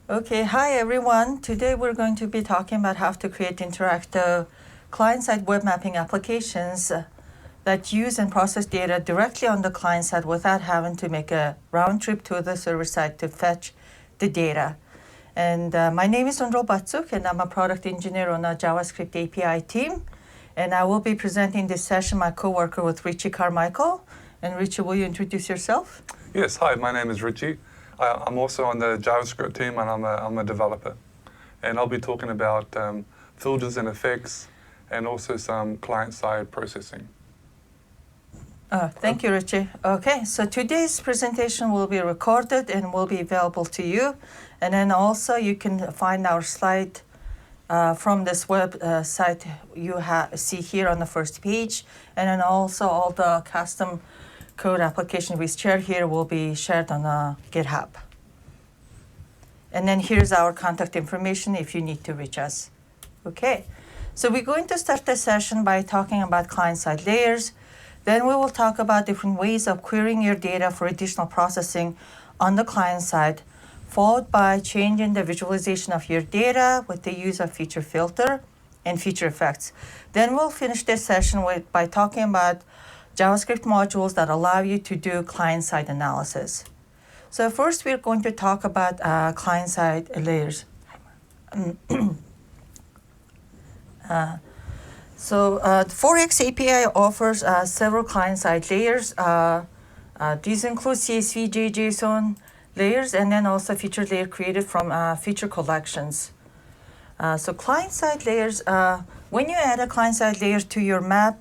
Okay, hi everyone. Today we're going to be talking about how to create interactive client-side web mapping applications that use and process data directly on the client side without having to make a round trip to the server side to fetch the data. And my name is Unrol Batsuk, and I'm a product engineer on a JavaScript API team. And I will be presenting this session, my coworker with Richie Carmichael. And Richie, will you introduce yourself? Yes, hi, my name is Richie. I'm also on the JavaScript team, and I'm a developer. And I'll be talking about filters and effects, and also some client-side processing. Thank you, Richie. Okay, so today's presentation will be recorded and will be available to you. And then also you can find our slide from this website you see here on the first page. And then also all the custom code application we share here will be shared on GitHub. And then here's our contact information if you need to reach us. Okay, so we're going to start the session by talking about client-side layers. Then we will talk about different ways of querying your data for additional processing on the client side, followed by changing the visualization of your data with the use of feature filter and feature effects. Then we'll finish this session by talking about JavaScript modules that allow you to do client-side analysis. So first, we're going to talk about client-side layers. So the 4X API offers several client-side layers. These include CSV, GeoJSON layers, and then also feature layer created from feature collections. So client-side layers, when you add a client-side layer to your map,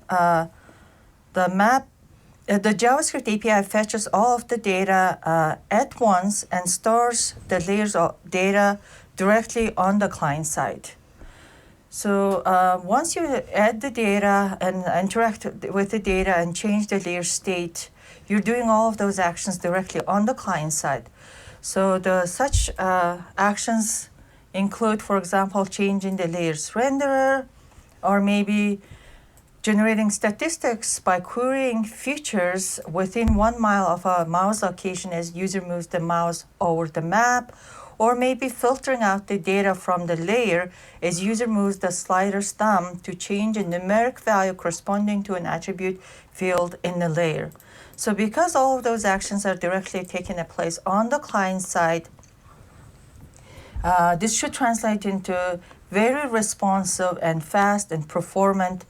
the JavaScript API fetches all of the data at once and stores the layers of data directly on the client side. So once you add the data and interact with the data and change the layer state, you're doing all of those actions directly on the client side. So such actions include, for example, changing the layers renderer, or maybe generating statistics by querying features within 1 mile of a mouse location as user moves the mouse over the map, or maybe filtering out the data from the layer as user moves the slider's thumb to change a numeric value corresponding to an attribute field in the layer. So because all of those actions are directly taking place on the client side, this should translate into very responsive and fast and performant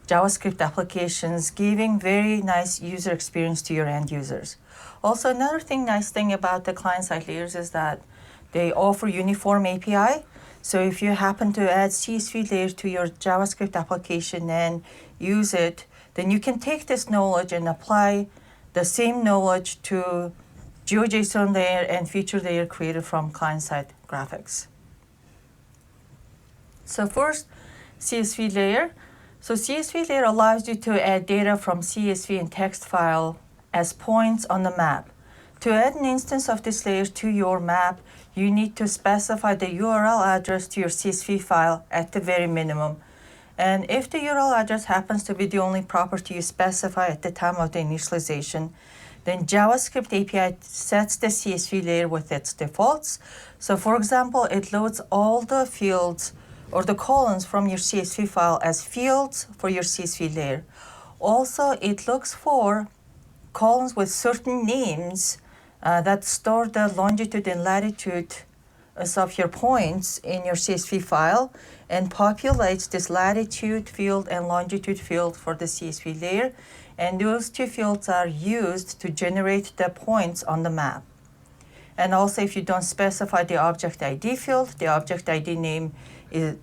JavaScript applications, giving very nice user experience to your end users. Also, another nice thing about the client-side layers is that they offer uniform API. So if you happen to add CSV layer to your JavaScript application and use it, then you can take this knowledge and apply the same knowledge to GeoJSON layer and feature layer created from client-side graphics. So first, CSV layer. So CSV layer allows you to add data from CSV and text file as points on the map. To add an instance of this layer to your map, you need to specify the URL address to your CSV file at the very minimum. And if the URL address happens to be the only property you specify at the time of the initialization, then JavaScript API sets the CSV layer with its defaults. So for example, it loads all the fields or the columns from your CSV file as fields for your CSV layer. Also, it looks for columns with certain names that store the longitude and latitude of your points in your CSV file and populates this latitude field and longitude field for the CSV layer. And those two fields are used to generate the points on the map. And also, if you don't specify the object ID field, the object ID name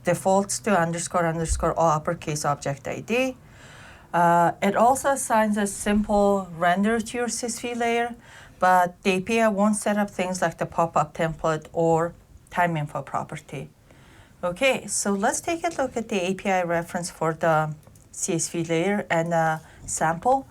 defaults to __ all uppercase object ID. It also assigns a simple render to your CSV layer, but the API won't set up things like the pop-up template or time info property. Okay, so let's take a look at the API reference for the CSV layer and a sample.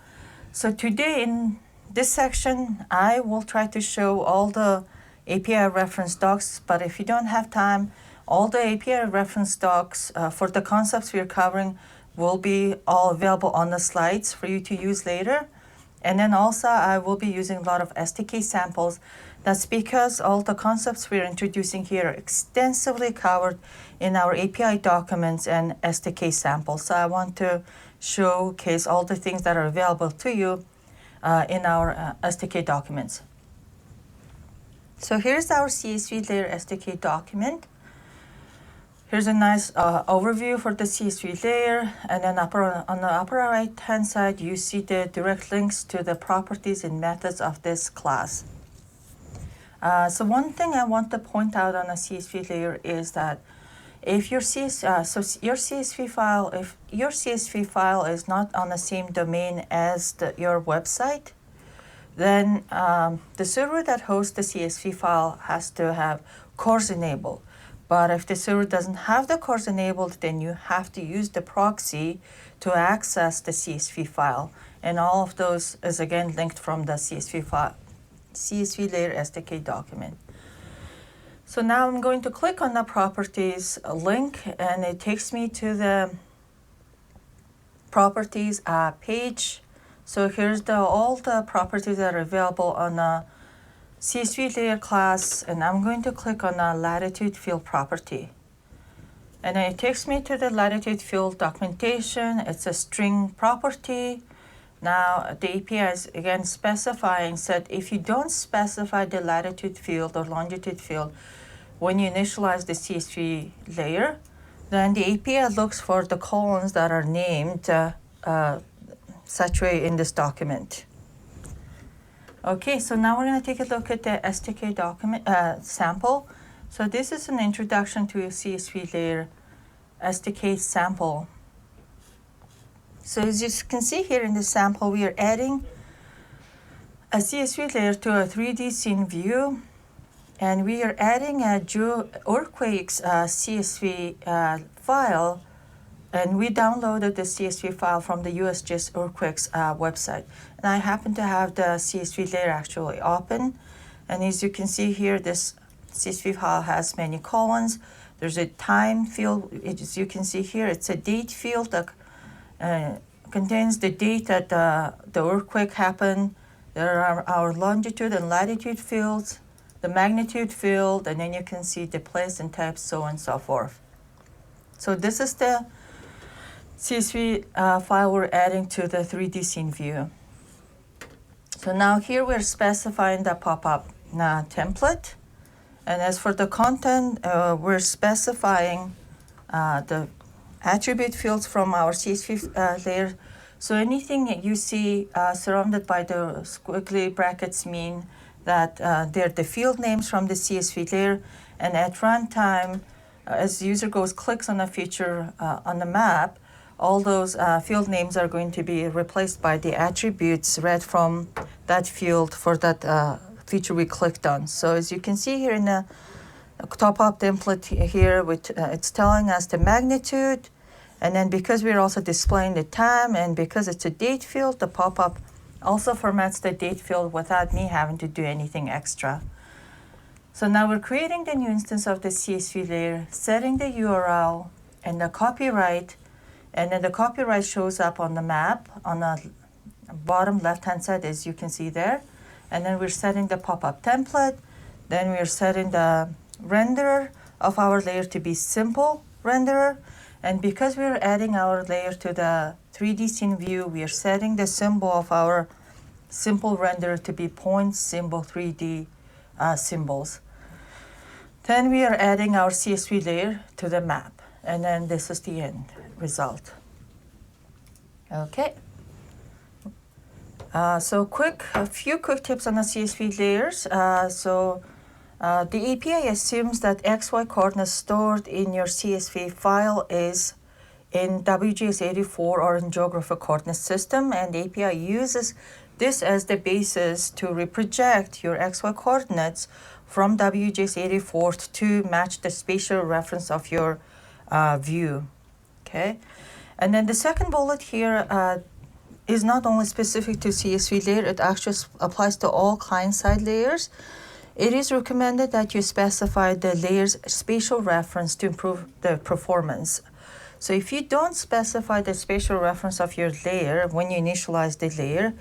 So today in this section, I will try to show all the API reference docs, but if you don't have time, all the API reference docs for the concepts we're covering will be all available on the slides for you to use later. And then also I will be using a lot of SDK samples That's because all the concepts we're introducing here are extensively covered in our API documents and SDK samples. So I want to showcase all the things that are available to you in our SDK documents. So here's our CSV layer SDK document. Here's a nice overview for the CSV layer, and then on the upper right-hand side, you see the direct links to the properties and methods of this class. So one thing I want to point out on a CSV layer is that if your CSV file is not on the same domain as your website, then the server that hosts the CSV file has to have CORS enabled. But if the server doesn't have the CORS enabled, then you have to use the proxy to access the CSV file. And all of those is again linked from the CSV layer SDK document. So now I'm going to click on the properties link, and it takes me to the properties page. So here's all the properties that are available on the CSV layer class, and I'm going to click on the latitude field property. And then it takes me to the latitude field documentation. It's a string property. Now the API is again specifying that if you don't specify the latitude field or longitude field when you initialize the CSV layer, then the API looks for the columns that are named such way in this document. Okay, so now we're going to take a look at the SDK document sample. So this is an introduction to a CSV layer SDK sample. So as you can see here in the sample, we are adding a CSV layer to a 3D scene view, and we are adding a earthquakes CSV file, and we downloaded the CSV file from the USGS earthquakes website. And I happen to have the CSV layer actually open, and as you can see here, this CSV file has many columns. There's a time field. As you can see here, it's a date field that contains the date that the earthquake happened. There are our longitude and latitude fields, the magnitude field, and then you can see the place and type, so on and so forth. So this is the CSV file we're adding to the 3D scene view. So now here we're specifying the pop-up template. And as for the content, we're specifying the attribute fields from our CSV layer. So anything that you see surrounded by the squiggly brackets mean that they're the field names from the CSV layer. And at runtime, as the user clicks on a feature on the map, all those field names are going to be replaced by the attributes read from that field for that feature we clicked on. So as you can see here in the top-up template here, it's telling us the magnitude, and then because we're also displaying the time, and because it's a date field, the pop-up also formats the date field without me having to do anything extra. So now we're creating the new instance of the CSV layer, setting the URL and the copyright, and then the copyright shows up on the map on the bottom left-hand side, as you can see there. And then we're setting the pop-up template. Then we're setting the renderer of our layer to be simple renderer. And because we're adding our layer to the 3D scene view, we are setting the symbol of our simple renderer to be point symbol 3D symbols. Then we are adding our CSV layer to the map. And then this is the end result. Okay. So a few quick tips on the CSV layers. The API assumes that XY coordinates stored in your CSV file is in WGS84 or in geographic coordinate system, and the API uses this as the basis to reproject your XY coordinates from WGS84 to match the spatial reference of your view. Okay, and then the second bullet here is not only specific to CSV layer, it actually applies to all client-side layers. It is recommended that you specify the layer's spatial reference to improve the performance. So if you don't specify the spatial reference of your layer when you initialize the layer,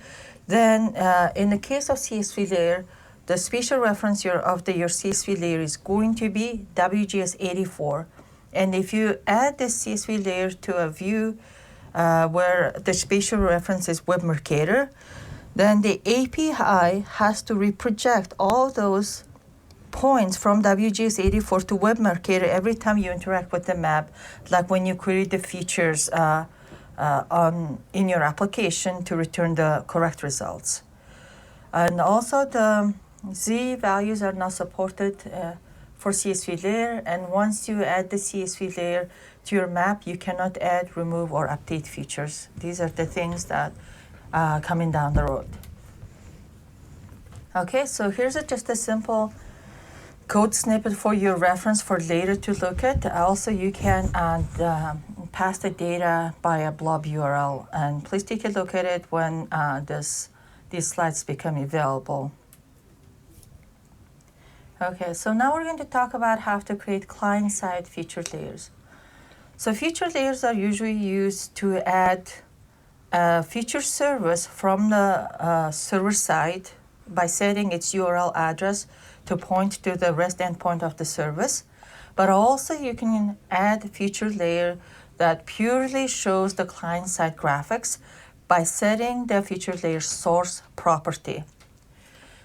then in the case of CSV layer, the spatial reference of your CSV layer is going to be WGS 84. And if you add this CSV layer to a view where the spatial reference is Web Mercator, then the API has to reproject all those points from WGS 84 to Web Mercator every time you interact with the map, like when you query the features in your application to return the correct results. And also the Z values are not supported for CSV layer, and once you add the CSV layer to your map, you cannot add, remove, or update features. These are the things that coming down the road. Okay, so here's just a simple code snippet for your reference for later to look at. Also, you can pass the data by a blob URL, and please take a look at it when these slides become available. Okay, so now we're going to talk about how to create client-side feature layers. So feature layers are usually used to add a feature service from the server side by setting its URL address to point to the REST endpoint of the service. But also you can add a feature layer that purely shows the client-side graphics by setting the feature layer source property.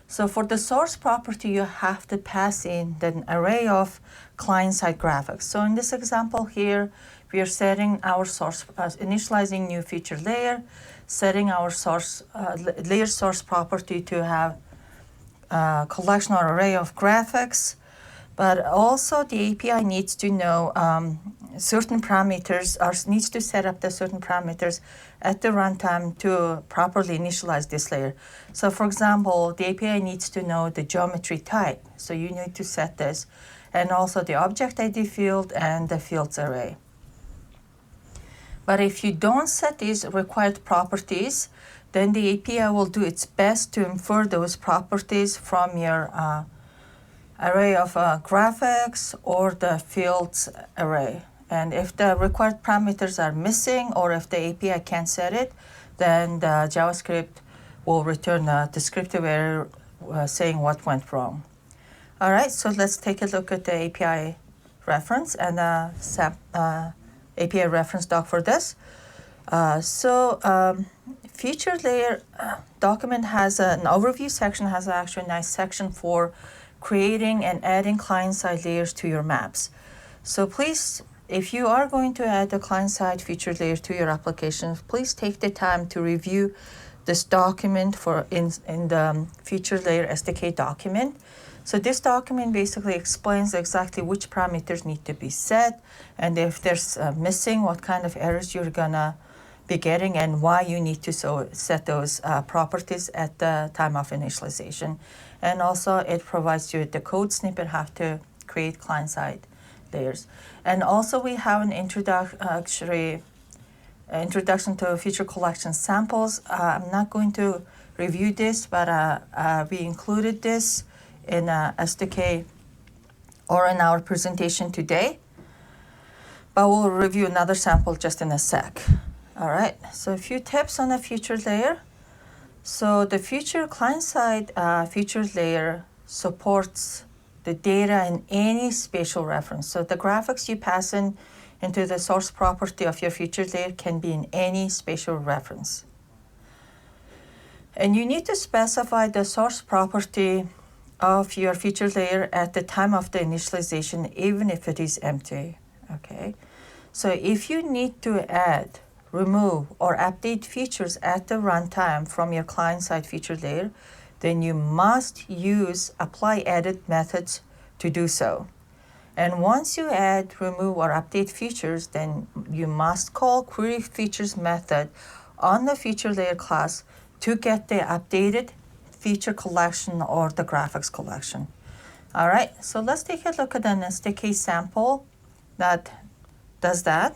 So for the source property, you have to pass in an array of client-side graphics. So in this example here, we are setting our source, initializing new feature layer, setting our source layer source property to have a collection or array of graphics. But also the API needs to know certain parameters, or needs to set up the certain parameters at the runtime to properly initialize this layer. So for example, the API needs to know the geometry type. So you need to set this, and also the object ID field and the fields array. But if you don't set these required properties, then the API will do its best to infer those properties from your array of graphics or the fields array. And if the required parameters are missing, or if the API can't set it, then the JavaScript will return a descriptive error saying what went wrong. All right, so let's take a look at the API reference and API reference doc for this. Feature layer document has an overview section, has actually a nice section for creating and adding client-side layers to your maps. So please, if you are going to add the client-side feature layer to your applications, please take the time to review this document in the feature layer SDK document. So this document basically explains exactly which parameters need to be set, and if there's missing, what kind of errors you're gonna be getting, and why you need to set those properties at the time of initialization. And also it provides you the code snippet how to create client-side layers. And also we have an introduction to feature collection samples. I'm not going to review this, but we included this in SDK or in our presentation today. But we'll review another sample just in a sec. All right, so a few tips on the feature layer. So the feature client-side feature layer supports the data in any spatial reference. So the graphics you pass into the source property of your feature layer can be in any spatial reference. And you need to specify the source property of your feature layer at the time of the initialization, even if it is empty, okay? So if you need to add, remove, or update features at the runtime from your client-side feature layer, then you must use apply edit methods to do so. And once you add, remove, or update features, then you must call query features method on the feature layer class to get the updated feature collection or the graphics collection. All right, so let's take a look at an SDK sample that does that.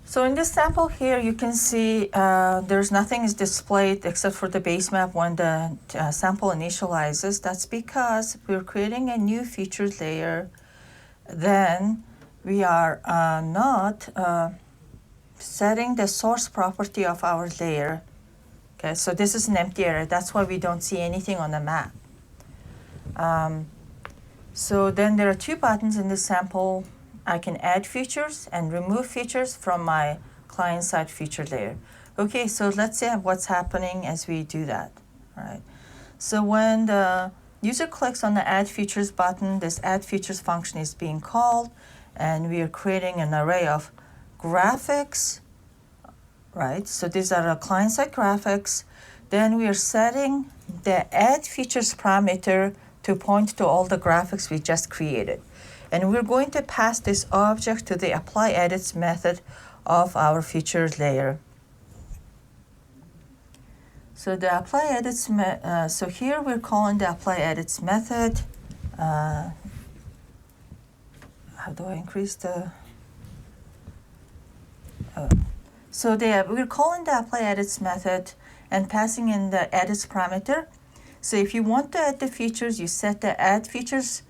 So in this sample here, you can see there's nothing is displayed except for the base map when the sample initializes. That's because we're creating a new feature layer. Then we are not setting the source property of our layer Okay, so this is an empty area. That's why we don't see anything on the map. So then there are two buttons in this sample. I can add features and remove features from my client-side feature layer. Okay, so let's see what's happening as we do that. All right. So when the user clicks on the Add Features button, this Add Features function is being called, and we are creating an array of graphics, right? So these are our client-side graphics. Then we are setting the Add Features parameter to point to all the graphics we just created. And we're going to pass this object to the Apply Edits method of our features layer. So the Apply Edits, so here we're calling the Apply Edits method. How do I increase the? So we're calling the Apply Edits method and passing in the edits parameter. So if you want to add the features, you set the Add Features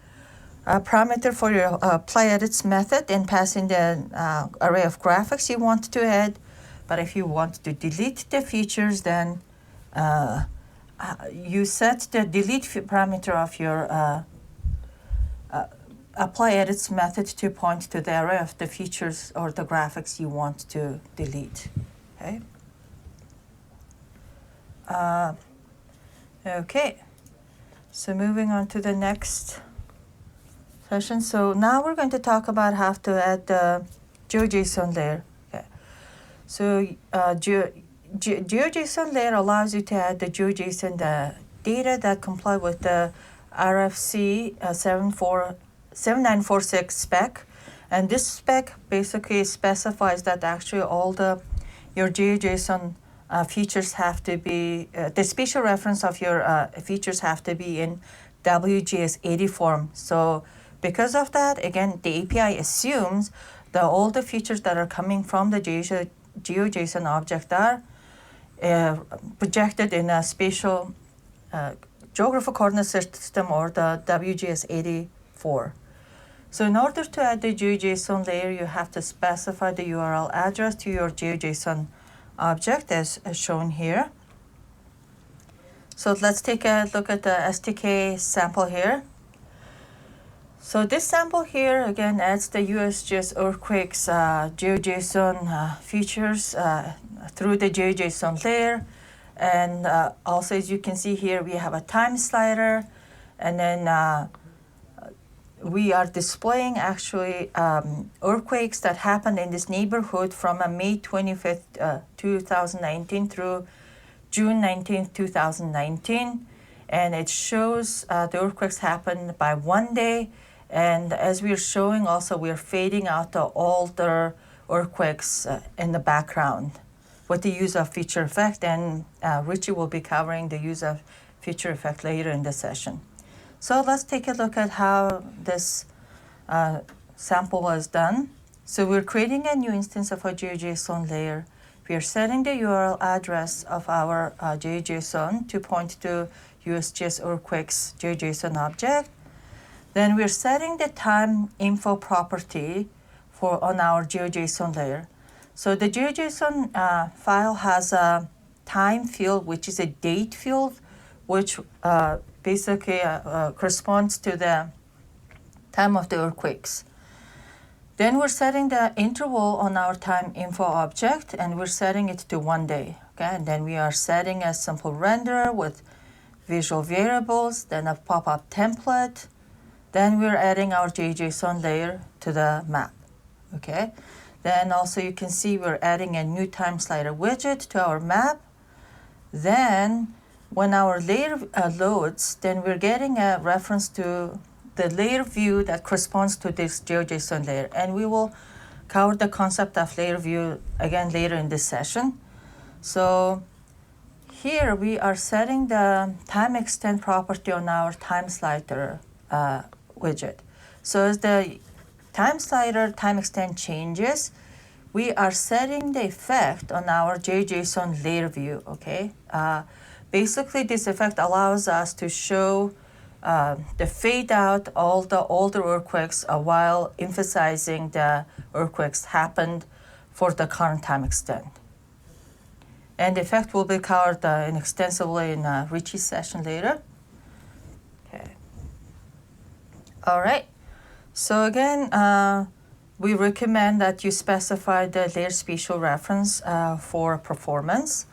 parameter for your Apply Edits method and pass in the array of graphics you want to add. But if you want to delete the features, then you set the delete parameter of your Apply Edits method to point to the array of the features or the graphics you want to delete. Okay. Okay. So moving on to the next session. So now we're going to talk about how to add the GeoJSON layer. Okay. So GeoJSON layer allows you to add the GeoJSON, the data that comply with the RFC 7946 spec. And this spec basically specifies that actually all your GeoJSON features have to be, the spatial reference of your features have to be in WGS 80 form. So because of that, again, the API assumes that all the features that are coming from the GeoJSON object are projected in a spatial geographical coordinate system or the WGS 84. So in order to add the GeoJSON layer, you have to specify the URL address to your GeoJSON object as shown here. So let's take a look at the SDK sample here. So this sample here again adds the USGS earthquakes GeoJSON features through the GeoJSON layer, and also as you can see here we have a time slider, and then we are displaying actually earthquakes that happened in this neighborhood from May 25th, 2019 through June 19th, 2019. And it shows the earthquakes happened by 1 day. And as we're showing also, we're fading out the older earthquakes in the background with the use of feature effect. And Richie will be covering the use of feature effect later in the session. So let's take a look at how this sample was done. So we're creating a new instance of a GeoJSON layer. We are setting the URL address of our GeoJSON to point to USGS earthquakes GeoJSON object. Then we're setting the time info property on our GeoJSON layer. So the GeoJSON file has a time field, which is a date field, which basically corresponds to the time of the earthquakes. Then we're setting the interval on our time info object, and we're setting it to 1 day. Okay, and then we are setting a simple renderer with visual variables, then a pop-up template. Then we're adding our GeoJSON layer to the map. Okay, then also you can see we're adding a new time slider widget to our map. Then when our layer loads, then we're getting a reference to the layer view that corresponds to this GeoJSON layer. And we will cover the concept of layer view again later in this session. So here we are setting the time extend property on our time slider widget. So as the time slider time extend changes, we are setting the effect on our GeoJSON layer view, okay? Basically, this effect allows us to show the fade out all the older earthquakes while emphasizing the earthquakes happened for the current time extent. And the effect will be covered extensively in Richie's session later. Okay. All right. So again, we recommend that you specify the layer spatial reference for performance.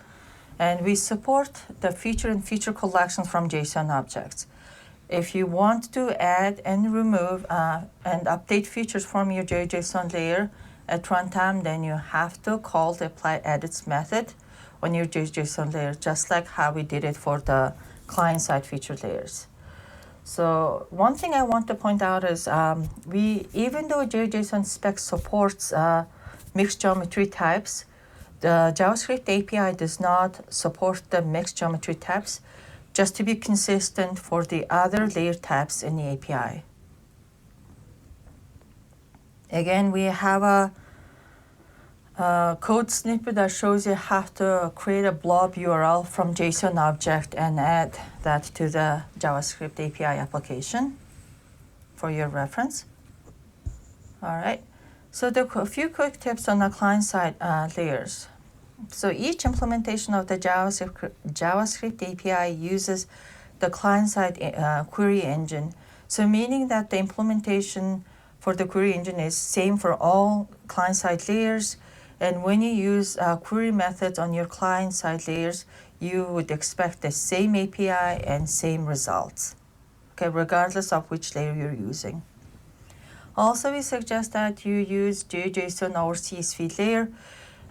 And we support the feature and feature collections from JSON objects. If you want to add and remove and update features from your JeoJSON layer at runtime, then you have to call the apply edits method on your JeoJSON layer, just like how we did it for the client-side feature layers. So one thing I want to point out is even though JeoJSON spec supports mixed geometry types, the JavaScript API does not support the mixed geometry types, just to be consistent for the other layer types in the API. Again, we have a code snippet that shows you how to create a blob URL from JSON object and add that to the JavaScript API application for your reference. All right, so a few quick tips on the client-side layers. So each implementation of the JavaScript API uses the client-side query engine. So meaning that the implementation for the query engine is same for all client-side layers. And when you use query methods on your client-side layers, you would expect the same API and same results, okay, regardless of which layer you're using. Also, we suggest that you use GeoJSON or CSV layer.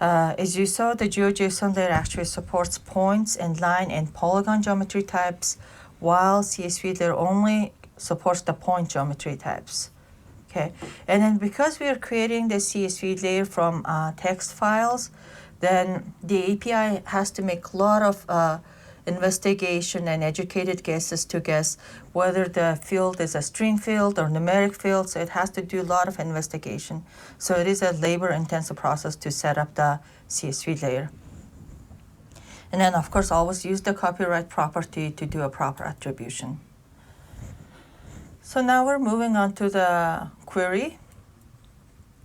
As you saw, the GeoJSON layer actually supports points and line and polygon geometry types, while CSV layer only supports the point geometry types. Okay, and then because we are creating the CSV layer from text files, then the API has to make a lot of investigation and educated guesses to guess whether the field is a string field or numeric field, so it has to do a lot of investigation. So it is a labor-intensive process to set up the CSV layer. And then, of course, always use the copyright property to do a proper attribution. So now we're moving on to the query.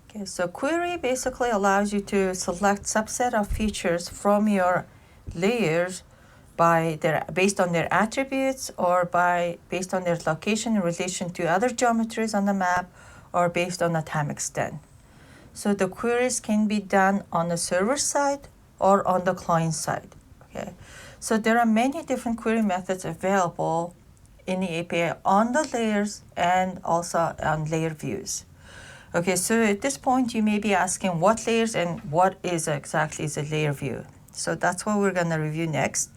Okay, so query basically allows you to select subset of features from your layers based on their attributes or based on their location in relation to other geometries on the map or based on the time extent. So the queries can be done on the server side or on the client side. Okay, so there are many different query methods available in the API on the layers and also on layer views. Okay, so at this point you may be asking what layers and what is exactly is a layer view. So that's what we're going to review next.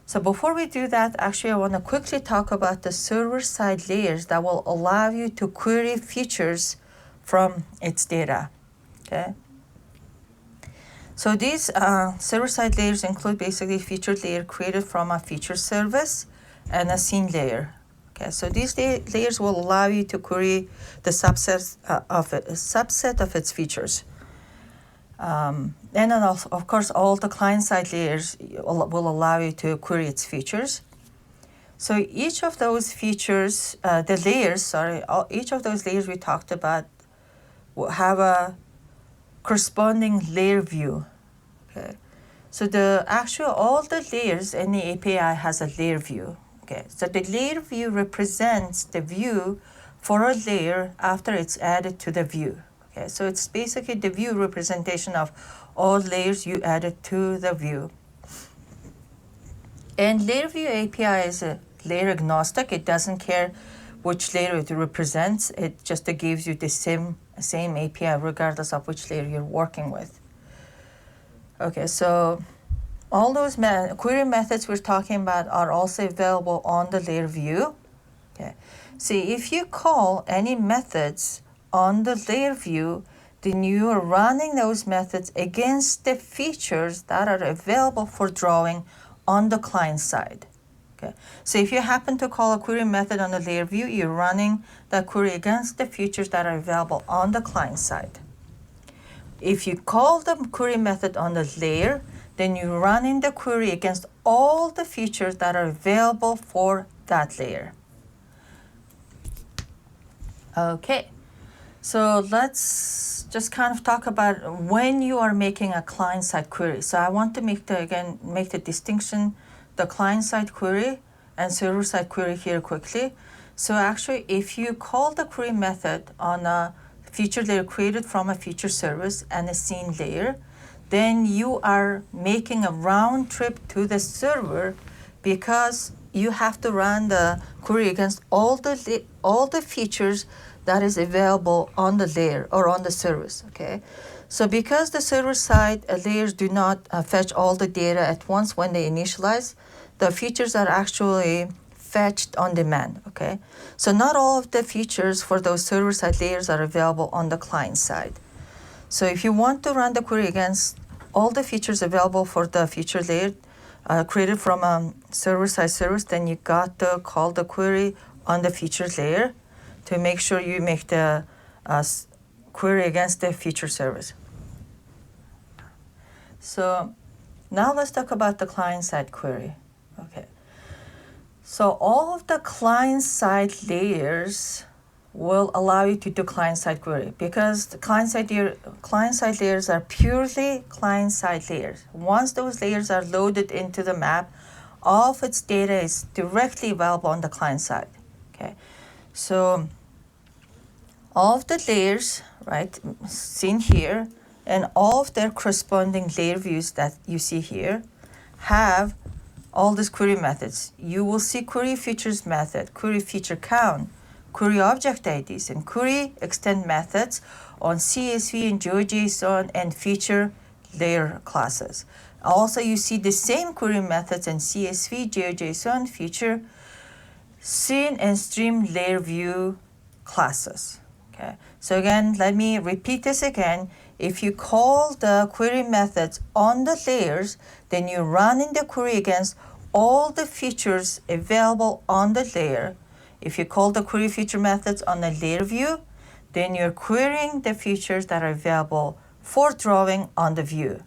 So before we do that, actually I want to quickly talk about the server-side layers that will allow you to query features from its data. Okay. So these server-side layers include basically feature layer created from a feature service and a scene layer. Okay, so these layers will allow you to query the subset of its features. And then, of course, all the client-side layers will allow you to query its features. So each of those features, each of those layers we talked about will have a corresponding layer view. Okay, so all the layers in the API has a layer view. Okay, so the layer view represents the view for a layer after it's added to the view. Okay, so it's basically the view representation of all layers you added to the view. And layer view API is a layer agnostic. It doesn't care which layer it represents. It just gives you the same API regardless of which layer you're working with. Okay, so all those query methods we're talking about are also available on the layer view. Okay, see, if you call any methods on the layer view, then you are running those methods against the features that are available for drawing on the client side. Okay, so if you happen to call a query method on the layer view, you're running that query against the features that are available on the client side. If you call the query method on the layer, then you're running the query against all the features that are available for that layer. Okay, so let's just kind of talk about when you are making a client-side query. So I want to make the distinction, the client-side query and server-side query here quickly. So actually, if you call the query method on a feature layer created from a feature service and a scene layer, then you are making a round trip to the server because you have to run the query against all the features that is available on the layer or on the service, okay? So because the server-side layers do not fetch all the data at once when they initialize, the features are actually fetched on demand, okay? So not all of the features for those server-side layers are available on the client side. So if you want to run the query against all the features available for the feature layer created from a server-side service, then you got to call the query on the feature layer to make sure you make the query against the feature service. So now let's talk about the client-side query. Okay. So all of the client-side layers will allow you to do client-side query because the client-side layers are purely client-side layers. Once those layers are loaded into the map, all of its data is directly available on the client side. Okay, so all of the layers, right, seen here, and all of their corresponding layer views that you see here have all these query methods. You will see query features method, query feature count, query object IDs, and query extend methods on CSV and GeoJSON and feature layer classes. Also, you see the same query methods in CSV, GeoJSON, feature, scene, and stream layer view classes. Okay. So again, let me repeat this again. If you call the query methods on the layers, then you're running the query against all the features available on the layer. If you call the query feature methods on the layer view, then you're querying the features that are available for drawing on the view.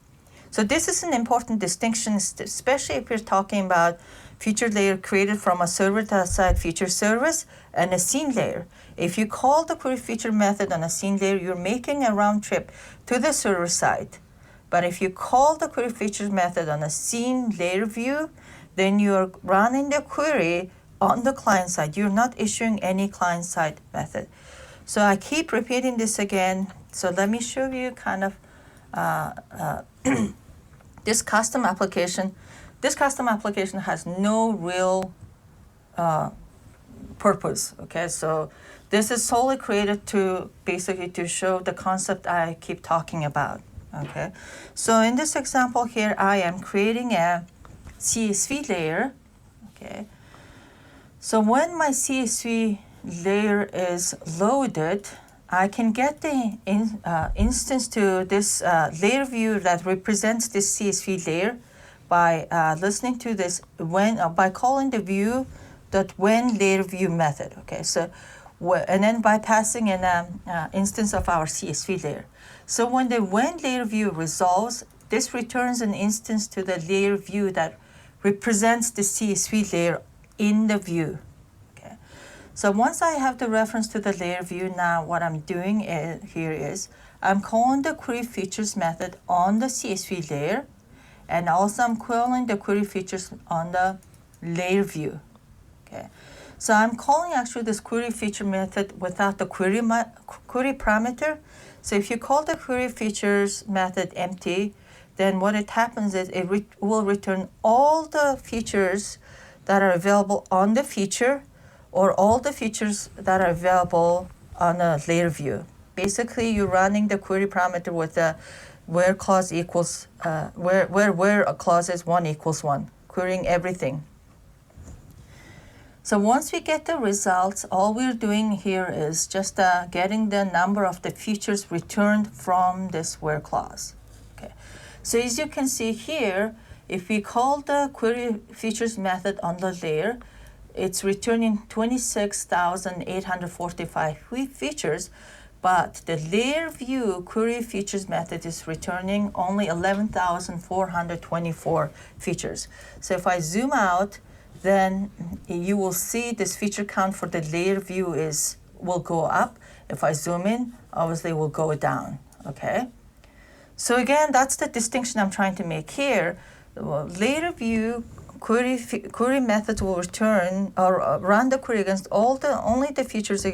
So this is an important distinction, especially if you're talking about feature layer created from a server-side feature service and a scene layer. If you call the query feature method on a scene layer, you're making a round trip to the server side. But if you call the query feature method on a scene layer view, then you're running the query on the client side. You're not issuing any client side method. So I keep repeating this again. So let me show you kind of this custom application. This custom application has no real purpose, okay? So this is solely created to basically to show the concept I keep talking about, okay? So in this example here, I am creating a CSV layer, okay? So when my CSV layer is loaded, I can get the instance to this layer view that represents this CSV layer by listening to this by calling the view .when layer view method. Okay, so and then by passing an instance of our CSV layer. So when the when layer view resolves, this returns an instance to the layer view that represents the CSV layer in the view. Okay, so once I have the reference to the layer view, now what I'm doing here is I'm calling the query features method on the CSV layer, and also I'm calling the query features on the layer view. Okay, so I'm calling actually this query feature method without the query parameter. So if you call the query features method empty, then what it happens is it will return all the features that are available on the feature, or all the features that are available on a layer view. Basically, you're running the query parameter with the where clause equals where a clause is 1 equals 1, querying everything. So once we get the results, all we're doing here is just getting the number of the features returned from this where clause. Okay. So as you can see here, if we call the query features method on the layer, it's returning 26,845 features, but the layer view query features method is returning only 11,424 features. So if I zoom out, then you will see this feature count for the layer view will go up. If I zoom in, obviously it will go down, okay? So again, that's the distinction I'm trying to make here. Layer view query method will return or run the query against only the features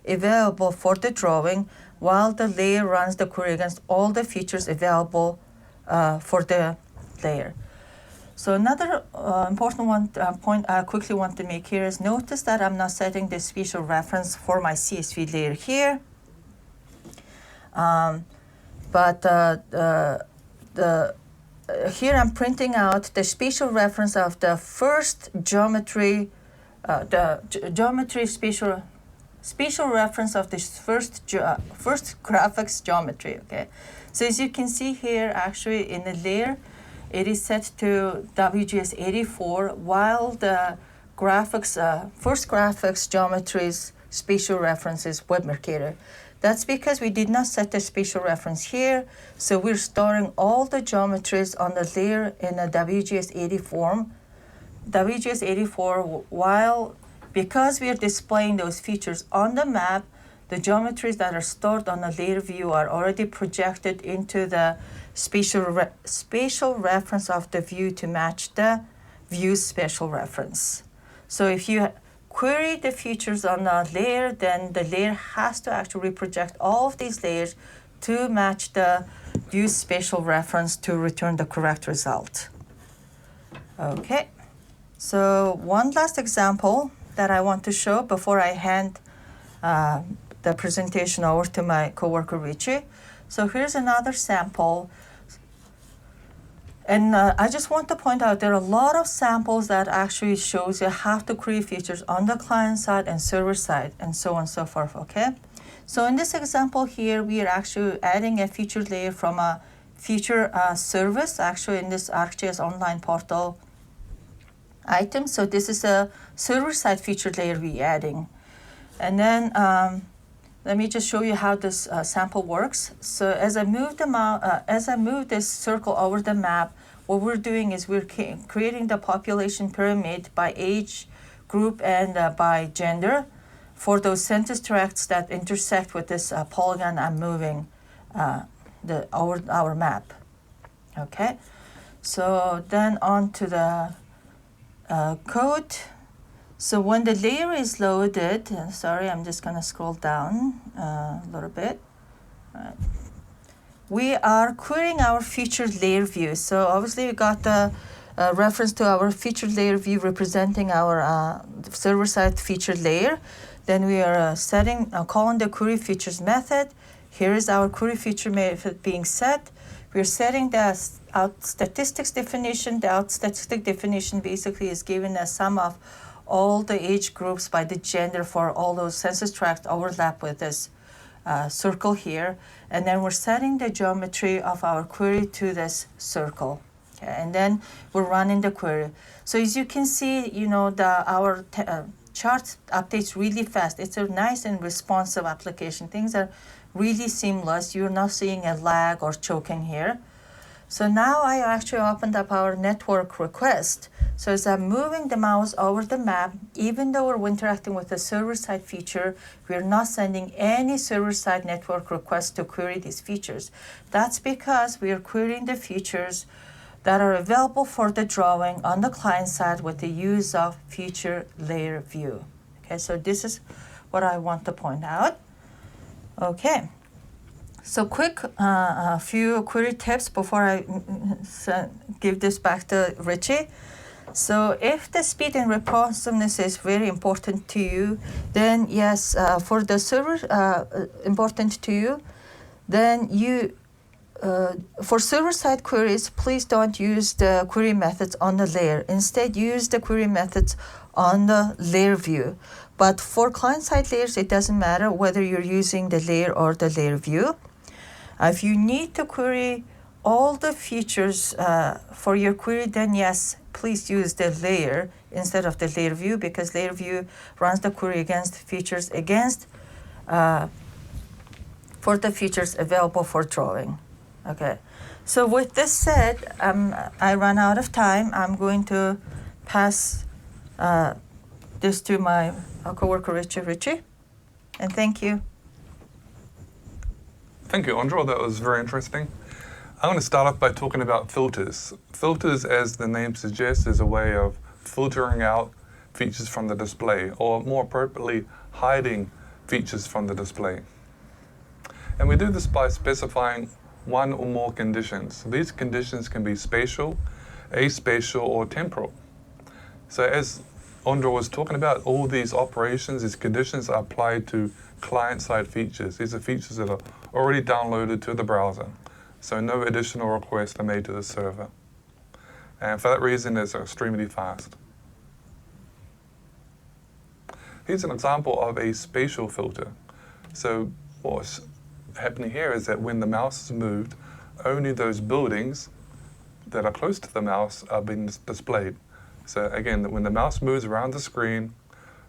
available for the drawing, while the layer runs the query against all the features available for the layer. So another important point I quickly want to make here is notice that I'm not setting the spatial reference for my CSV layer here. Here I'm printing out the spatial reference of the first geometry, spatial reference of this first graphics geometry. Okay, so as you can see here, actually in the layer, it is set to WGS 84, while the first graphics geometry's spatial reference is Web Mercator. That's because we did not set the spatial reference here, so we're storing all the geometries on the layer in a WGS 84. WGS 84, because we are displaying those features on the map, the geometries that are stored on the layer view are already projected into the spatial reference of the view to match the view's spatial reference. So if you query the features on the layer, then the layer has to actually project all of these layers to match the view's spatial reference to return the correct result. Okay, so one last example that I want to show before I hand the presentation over to my coworker Richie. So here's another sample. And I just want to point out there are a lot of samples that actually shows you how to create features on the client side and server side and so on and so forth, okay? So in this example here, we are actually adding a feature layer from a feature service, actually in this ArcGIS online portal item. So this is a server side feature layer we're adding. And then let me just show you how this sample works. So as I move this circle over the map, what we're doing is we're creating the population pyramid by age group and by gender for those census tracts that intersect with this polygon I'm moving over our map. Okay, so then on to the code. So when the layer is loaded, sorry, I'm just going to scroll down a little bit. We are querying our featured layer view. So obviously we got the reference to our featured layer view representing our server-side featured layer. Then we are calling the query features method. Here is our query feature method being set. We're setting the out statistics definition. The out statistic definition basically is given a sum of all the age groups by the gender for all those census tracts overlap with this circle here. And then we're setting the geometry of our query to this circle. Okay, and then we're running the query. So as you can see, you know, our chart updates really fast. It's a nice and responsive application. Things are really seamless. You're not seeing a lag or choking here. So now I actually opened up our network request. So as I'm moving the mouse over the map, even though we're interacting with the server-side feature, we're not sending any server-side network requests to query these features. That's because we are querying the features that are available for the drawing on the client side with the use of feature layer view. Okay, so this is what I want to point out. Okay. So quick, a few query tips before I give this back to Richie. So if the speed and responsiveness is very important to you, then yes, for the server important to you, then for server-side queries, please don't use the query methods on the layer. Instead, use the query methods on the layer view. But for client-side layers, it doesn't matter whether you're using the layer or the layer view. If you need to query all the features for your query, then yes, please use the layer instead of the layer view, because layer view runs the query against features for the features available for drawing. Okay, so with this said, I run out of time. I'm going to pass this to my coworker Richie, and thank you. Thank you, Andrew. That was very interesting. I'm going to start off by talking about filters. Filters, as the name suggests, is a way of filtering out features from the display, or more appropriately, hiding features from the display. And we do this by specifying one or more conditions. These conditions can be spatial, aspatial, or temporal. So as Andrew was talking about, all these operations, these conditions are applied to client-side features. These are features that are already downloaded to the browser, so no additional requests are made to the server. And for that reason, it's extremely fast. Here's an example of a spatial filter. So what's happening here is that when the mouse is moved, only those buildings that are close to the mouse are being displayed. So again, when the mouse moves around the screen,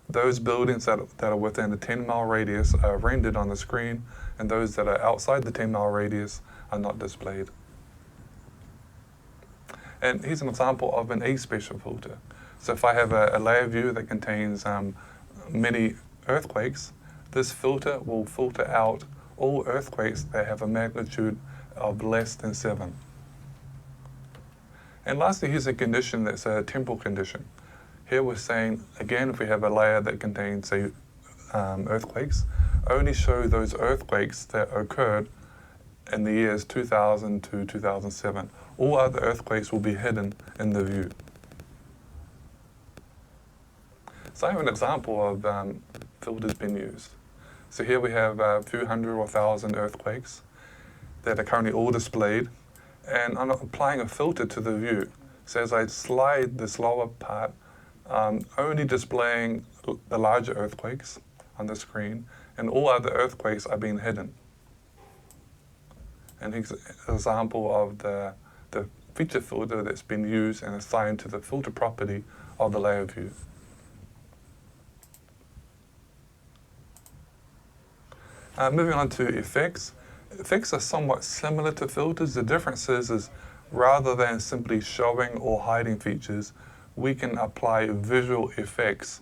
those buildings that are within a 10-mile radius are rendered on the screen, and those that are outside the 10-mile radius are not displayed. And here's an example of an aspatial filter. So if I have a layer view that contains many earthquakes, this filter will filter out all earthquakes that have a magnitude of less than 7. And lastly, here's a condition that's a temporal condition. Here we're saying, again, if we have a layer that contains, say, earthquakes, only show those earthquakes that occurred in the years 2000 to 2007. All other earthquakes will be hidden in the view. So I have an example of filters being used. So here we have a few hundred or 1,000 earthquakes that are currently all displayed, and I'm applying a filter to the view. So as I slide this lower part, only displaying the larger earthquakes on the screen, and all other earthquakes are being hidden. And here's an example of the feature filter that's been used and assigned to the filter property of the layer view. Moving on to effects. Effects are somewhat similar to filters. The difference is rather than simply showing or hiding features, we can apply visual effects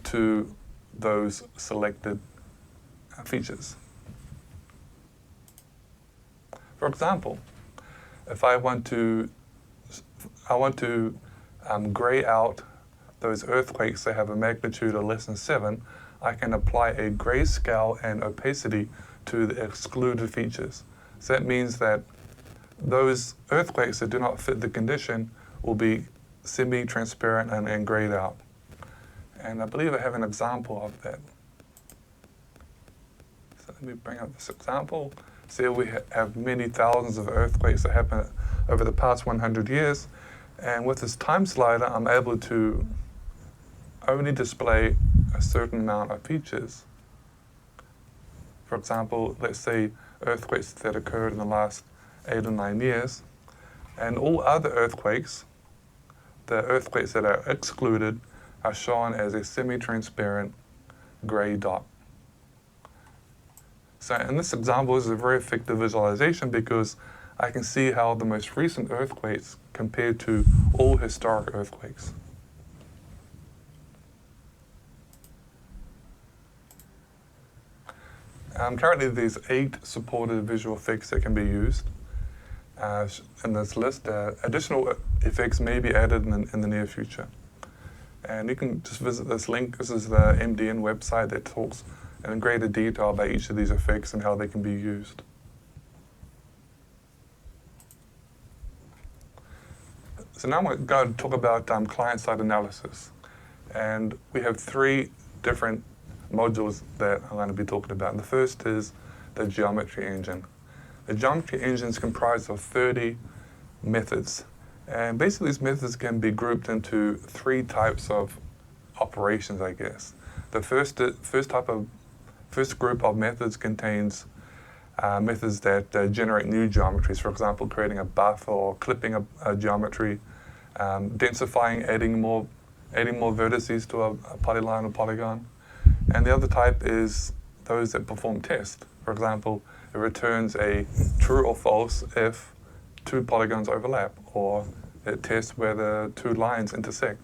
to those selected features. For example, if I want to gray out those earthquakes that have a magnitude of less than 7, I can apply a grayscale and opacity to the excluded features. So that means that those earthquakes that do not fit the condition will be semi-transparent and grayed out. And I believe I have an example of that. So let me bring up this example. See, we have many thousands of earthquakes that happen over the past 100 years. And with this time slider, I'm able to only display a certain amount of features. For example, let's say earthquakes that occurred in the last 8 or 9 years, and all other earthquakes, the earthquakes that are excluded, are shown as a semi-transparent gray dot. So in this example, this is a very effective visualization because I can see how the most recent earthquakes compare to all historic earthquakes. Currently, there's 8 supported visual effects that can be used in this list. Additional effects may be added in the near future. And you can just visit this link. This is the MDN website that talks in greater detail about each of these effects and how they can be used. So now we're going to talk about client-side analysis. And we have 3 different modules that I'm going to be talking about. And the first is the geometry engine. The geometry engine is comprised of 30 methods. And basically these methods can be grouped into 3 types of operations, I guess. The first group of methods contains methods that generate new geometries, for example, creating a buffer or clipping a geometry, densifying, adding more vertices to a polyline or polygon. And the other type is those that perform tests. For example, it returns a true or false if 2 polygons overlap, or it tests whether 2 lines intersect.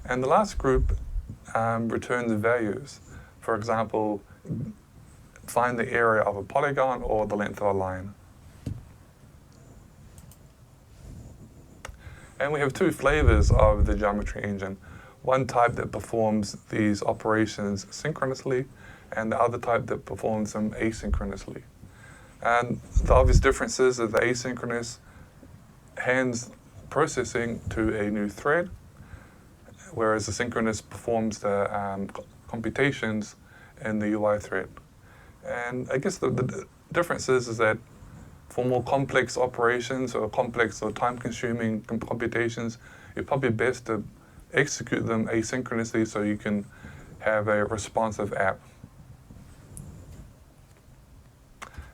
And the last group returns values. For example, find the area of a polygon or the length of a line. And we have two flavors of the geometry engine. One type that performs these operations synchronously, and the other type that performs them asynchronously. And the obvious difference is that the asynchronous hands processing to a new thread, whereas the synchronous performs the computations in the UI thread. And I guess the difference is that for more complex operations or complex or time-consuming computations, it's probably best to execute them asynchronously so you can have a responsive app.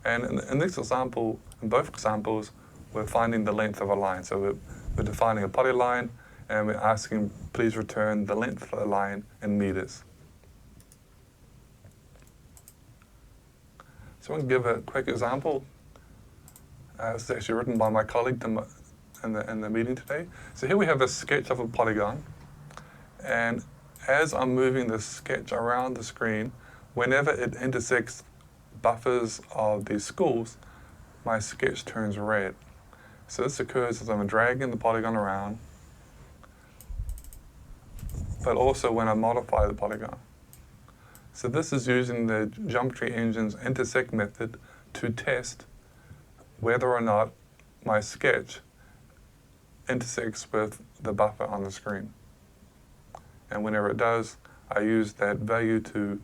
And in this example, in both examples, we're finding the length of a line. So we're defining a polyline, and we're asking, please return the length of the line in meters. So I'm going to give a quick example. This is actually written by my colleague in the meeting today. So here we have a sketch of a polygon. And as I'm moving the sketch around the screen, whenever it intersects buffers of these schools, my sketch turns red. So this occurs as I'm dragging the polygon around, but also when I modify the polygon. So this is using the geometry engine's intersect method to test whether or not my sketch intersects with the buffer on the screen. And whenever it does, I use that value to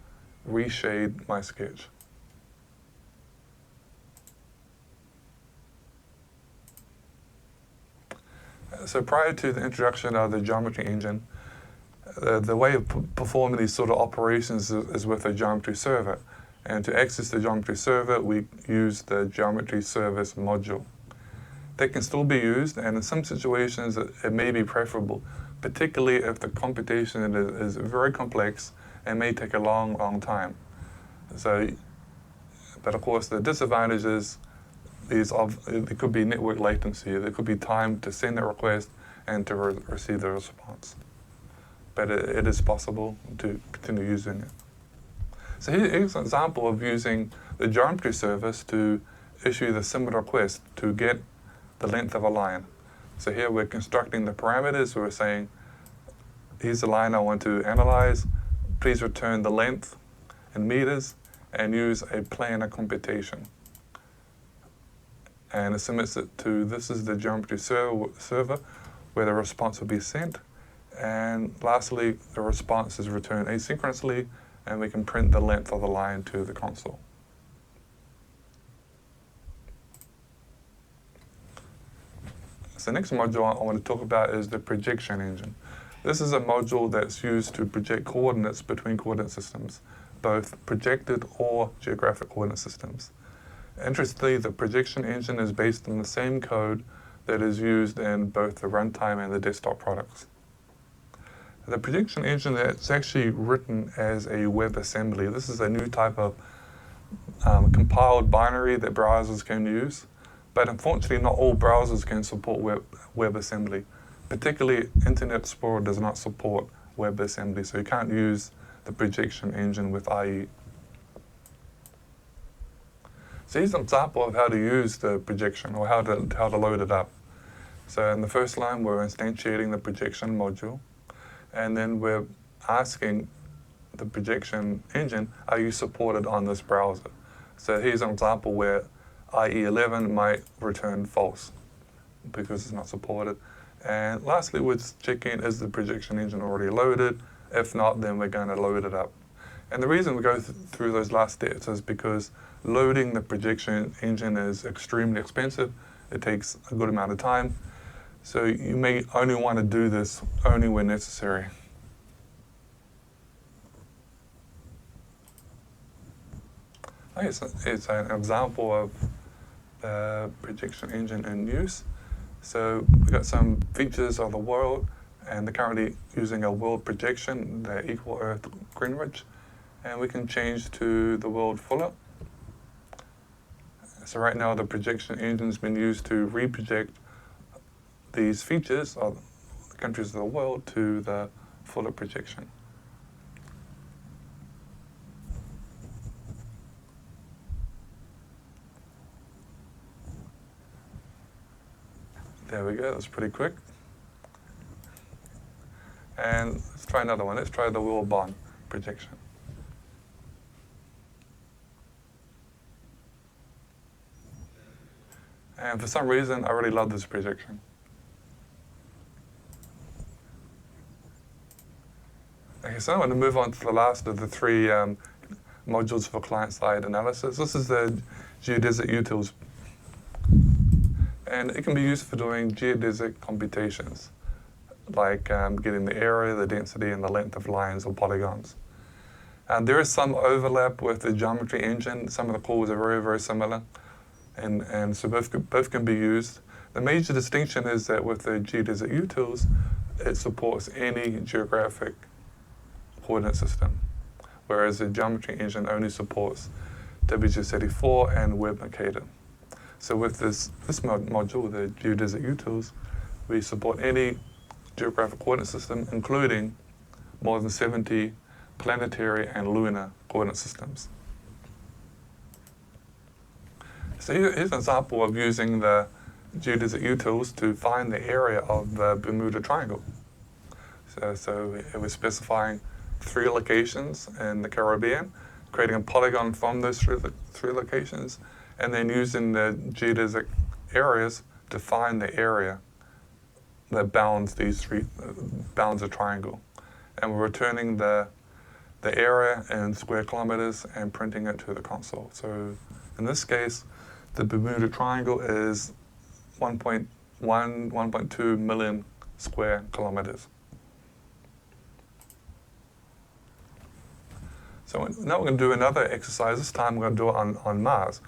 reshade my sketch. So prior to the introduction of the geometry engine, the way of performing these sort of operations is with a geometry server. And to access the geometry server, we use the geometry service module. They can still be used, and in some situations it may be preferable, particularly if the computation is very complex and may take a long time. But of course the disadvantage is there could be network latency, there could be time to send the request and to receive the response. But it is possible to continue using it. So here's an example of using the geometry service to issue the similar request to get the length of a line. So here we're constructing the parameters. We're saying, here's the line I want to analyze. Please return the length in meters and use a planar computation. And it submits it to, this is the geometry server where the response will be sent. And lastly, the response is returned asynchronously, and we can print the length of the line to the console. So the next module I want to talk about is the projection engine. This is a module that's used to project coordinates between coordinate systems, both projected or geographic coordinate systems. Interestingly, the projection engine is based on the same code that is used in both the runtime and the desktop products. The projection engine is actually written as a WebAssembly. This is a new type of compiled binary that browsers can use, but unfortunately not all browsers can support WebAssembly. Particularly Internet Explorer does not support WebAssembly, so you can't use the projection engine with IE. So here's an example of how to use the projection, or how to load it up. So in the first line, we're instantiating the projection module, and then we're asking the projection engine, are you supported on this browser? So here's an example where IE11 might return false because it's not supported. And lastly, we're checking, is the projection engine already loaded? If not, then we're going to load it up. And the reason we go through those last steps is because loading the projection engine is extremely expensive. It takes a good amount of time. So you may only want to do this only when necessary. It's an example of the projection engine in use. So we've got some features of the world, and they're currently using a world projection, the equal Earth Greenwich, and we can change to the world fuller. So right now the projection engine's been used to reproject these features of the countries of the world to the fuller projection. There we go, that's pretty quick. And let's try another one. Let's try the wheel bond projection. And for some reason, I really love this projection. Okay, so I'm going to move on to the last of the three modules for client-side analysis. This is the geodesic utils. And it can be used for doing geodesic computations, like getting the area, the density, and the length of lines or polygons. And there is some overlap with the geometry engine. Some of the calls are very, very similar. And so both can be used. The major distinction is that with the geodesic utils, it supports any geographic coordinate system, whereas the geometry engine only supports WGS84 and Web Mercator. So with this module, the geodesic utils, we support any geographic coordinate system, including more than 70 planetary and lunar coordinate systems. So here's an example of using the geodesic utils to find the area of the Bermuda Triangle. So it was specifying 3 locations in the Caribbean, creating a polygon from those three locations, and then using the geodesic areas to find the area that bounds bounds a triangle. And we're returning the area in square kilometers and printing it to the console. So in this case, the Bermuda Triangle is 1.2 million square kilometers. So now we're going to do another exercise. This time we're going to do it on Mars.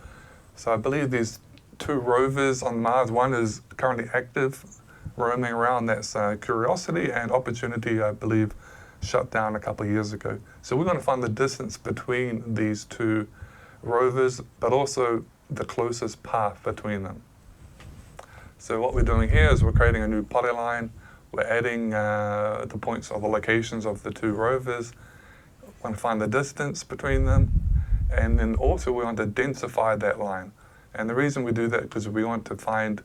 So I believe these 2 rovers on Mars, one is currently active, roaming around, that's Curiosity, and Opportunity, I believe, shut down a couple of years ago. So we're going to find the distance between these 2 rovers, but also the closest path between them. So what we're doing here is we're creating a new polyline. We're adding the points or the locations of the 2 rovers. We want to find the distance between them, and then also we want to densify that line. And the reason we do that is because we want to find,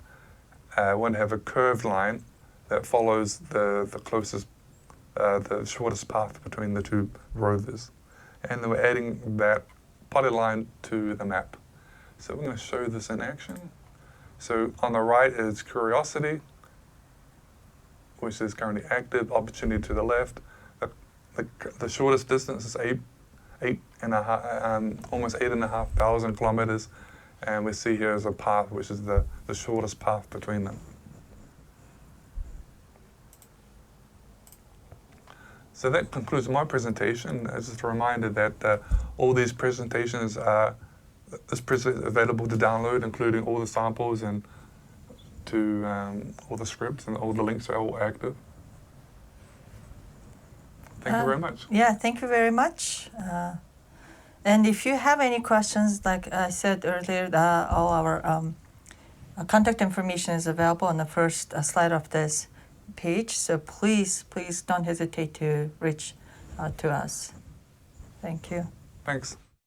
we want to have a curved line that follows the closest, the shortest path between the 2 rovers. And then we're adding that polyline to the map. So we're going to show this in action. So on the right is Curiosity, which is currently active. Opportunity to the left. The shortest distance is almost 8,500 kilometers, and we see here is a path which is the shortest path between them. So that concludes my presentation. Just a reminder that all these presentations are available to download, including all the samples and to all the scripts, and all the links are all active. Thank you very much. Yeah, thank you very much. And if you have any questions, like I said earlier, all our contact information is available on the first slide of this page. So please don't hesitate to reach out to us. Thank you. Thanks.